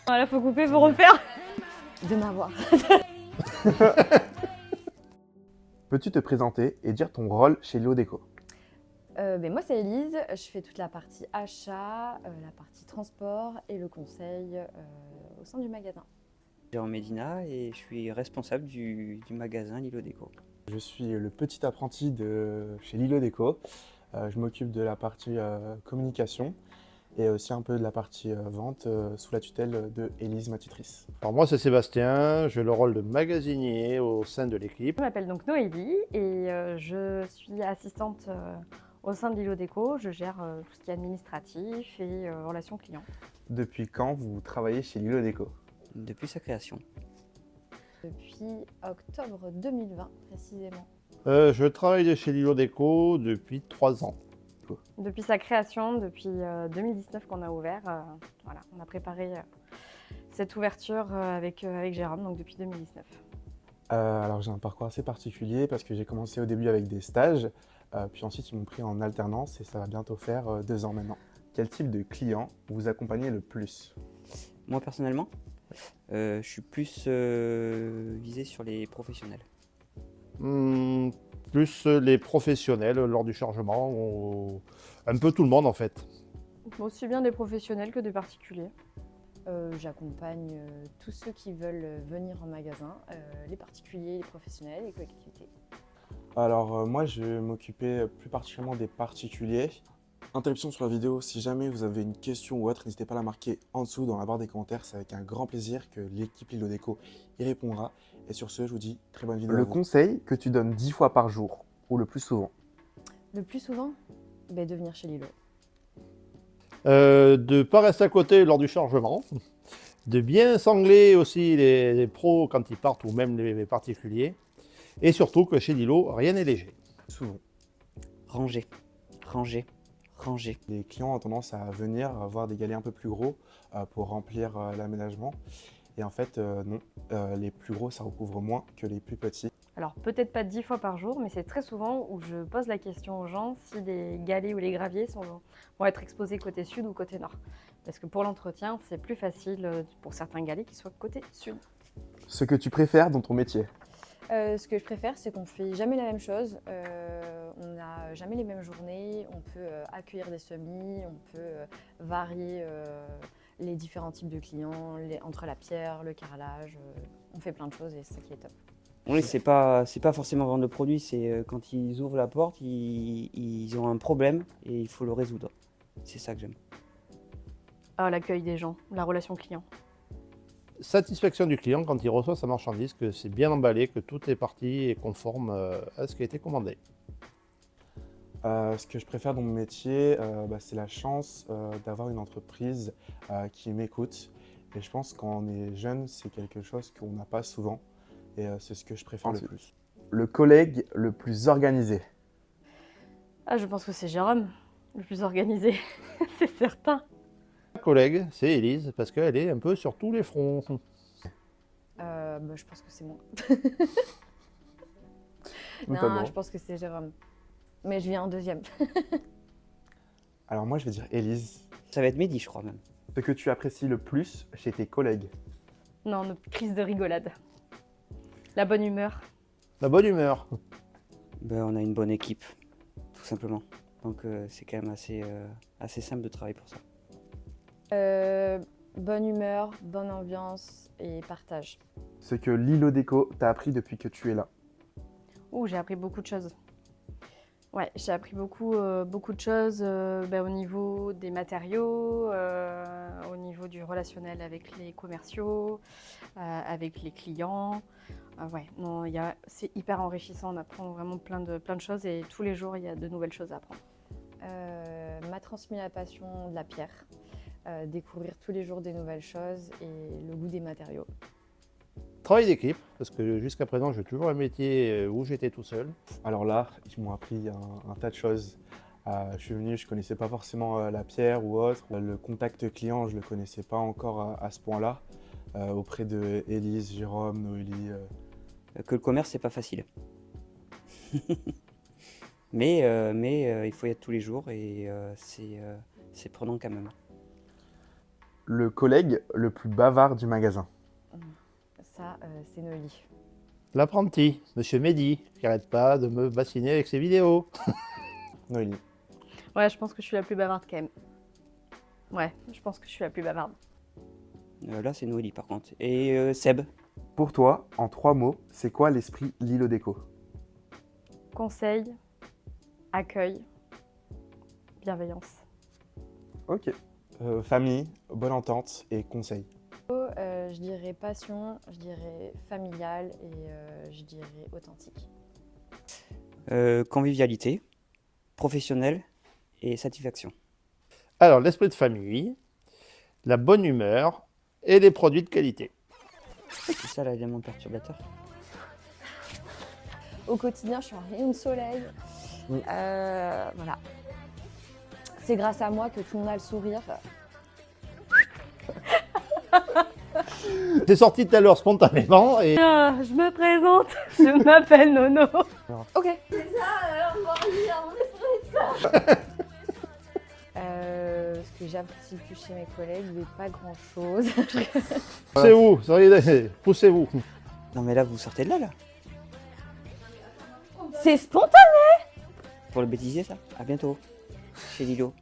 Voilà, faut couper, faut refaire. De m'avoir. Peux-tu te présenter et dire ton rôle chez Lilo Déco? Moi, c'est Élise. Je fais toute la partie achat, la partie transport et le conseil au sein du magasin. Jérôme Medina et je suis responsable du magasin Lilo Déco. Je suis le petit apprenti chez Lilo Déco. Je m'occupe de la partie communication et aussi un peu de la partie vente sous la tutelle de Élise, ma tutrice. Alors moi c'est Sébastien, j'ai le rôle de magasinier au sein de l'équipe. Je m'appelle donc Noélie et je suis assistante au sein de Lilo Déco. Je gère tout ce qui est administratif et relations clients. Depuis quand vous travaillez chez Lilo Déco? Depuis sa création. Depuis octobre 2020 précisément. Je travaille chez Lilo Déco depuis 3 ans. Depuis sa création, depuis 2019 qu'on a ouvert, voilà, on a préparé cette ouverture avec Jérôme, donc depuis 2019. Alors j'ai un parcours assez particulier parce que j'ai commencé au début avec des stages, puis ensuite ils m'ont pris en alternance et ça va bientôt faire 2 ans maintenant. Quel type de client vous accompagnez le plus? Moi personnellement, je suis plus visé sur les professionnels. Plus les professionnels lors du chargement, un peu tout le monde en fait. Aussi bien des professionnels que des particuliers. J'accompagne tous ceux qui veulent venir en magasin, les particuliers, les professionnels, les collectivités. Alors moi je vais m'occuper plus particulièrement des particuliers. Interruption sur la vidéo, si jamais vous avez une question ou autre, n'hésitez pas à la marquer en dessous dans la barre des commentaires, c'est avec un grand plaisir que l'équipe Lilo Déco y répondra. Et sur ce, je vous dis très bonne vidéo. Le conseil que tu donnes 10 fois par jour, ou le plus souvent? Le plus souvent, de venir chez Lilo. De ne pas rester à côté lors du chargement, de bien sangler aussi les pros quand ils partent ou même les particuliers. Et surtout que chez Lilo, rien n'est léger. Souvent. Ranger, ranger, ranger. Les clients ont tendance à venir voir des galets un peu plus gros pour remplir l'aménagement. Et en fait, non, les plus gros, ça recouvre moins que les plus petits. Alors peut-être pas 10 fois par jour, mais c'est très souvent où je pose la question aux gens si les galets ou les graviers vont être exposés côté sud ou côté nord. Parce que pour l'entretien, c'est plus facile pour certains galets qui soient côté sud. Ce que tu préfères dans ton métier? Ce que je préfère, c'est qu'on ne fait jamais la même chose. On n'a jamais les mêmes journées. On peut accueillir des semis, on peut varier les différents types de clients, entre la pierre, le carrelage. On fait plein de choses et c'est ça qui est top. Oui, c'est pas forcément vendre le produit, c'est quand ils ouvrent la porte, ils ont un problème et il faut le résoudre. C'est ça que j'aime. Ah, l'accueil des gens, la relation client. Satisfaction du client quand il reçoit sa marchandise, que c'est bien emballé, que tout est parti et conforme à ce qui a été commandé. Ce que je préfère dans mon métier, c'est la chance d'avoir une entreprise qui m'écoute. Et je pense quand on est jeune, c'est quelque chose qu'on n'a pas souvent. Et c'est ce que je préfère le plus. Le collègue le plus organisé? Ah, je pense que c'est Jérôme, le plus organisé, c'est certain. Ma collègue, c'est Élise, parce qu'elle est un peu sur tous les fronts. Je pense que c'est moi. Notamment. Non, je pense que c'est Jérôme. Mais je viens en deuxième. Alors moi, je vais dire Élise. Ça va être Mehdi, je crois même. Ce que tu apprécies le plus chez tes collègues? Non, notre crise de rigolade. La bonne humeur. La bonne humeur. On a une bonne équipe, tout simplement. Donc c'est quand même assez simple de travailler pour ça. Bonne humeur, bonne ambiance et partage. Ce que Lilo Déco t'a appris depuis que tu es là? J'ai appris beaucoup de choses. Ouais, j'ai appris beaucoup de choses au niveau des matériaux, au niveau du relationnel avec les commerciaux, avec les clients. C'est hyper enrichissant, on apprend vraiment plein de choses et tous les jours, il y a de nouvelles choses à apprendre. M'a transmis la passion de la pierre, découvrir tous les jours des nouvelles choses et le goût des matériaux. Travail d'équipe, parce que jusqu'à présent, j'ai toujours un métier où j'étais tout seul. Alors là, ils m'ont appris un tas de choses. Je suis venu, je ne connaissais pas forcément la pierre ou autre. Le contact client, je ne le connaissais pas encore à ce point-là. Auprès de Élise, Jérôme, Noélie. Que le commerce, c'est pas facile. mais il faut y être tous les jours et c'est prenant quand même. Le collègue le plus bavard du magasin. Ça, c'est Noélie. L'apprenti, Monsieur Mehdi, qui arrête pas de me bassiner avec ses vidéos. Noélie. Ouais, je pense que je suis la plus bavarde quand même. Ouais, je pense que je suis la plus bavarde. Là, c'est Noélie par contre. Et Seb. Pour toi, en 3 mots, c'est quoi l'esprit Lilo Déco? Conseil, accueil, bienveillance. Ok. Famille, bonne entente et conseil. Je dirais passion, je dirais familial et je dirais authentique. Convivialité, professionnel et satisfaction. Alors, l'esprit de famille, la bonne humeur et les produits de qualité. C'est ça l'élément perturbateur. Au quotidien, je suis un rayon de soleil. Mm. Voilà. C'est grâce à moi que tout le monde a le sourire. C'est sorti tout à l'heure spontanément et Je me présente, je m'appelle Nono. Ok. Ce que j'apprécie le plus chez mes collègues, mais pas grand-chose. poussez-vous, soyez- poussez-vous. Non mais là, vous sortez de là. C'est spontané. Pour le bêtisier, ça. À bientôt. Chez Lilo.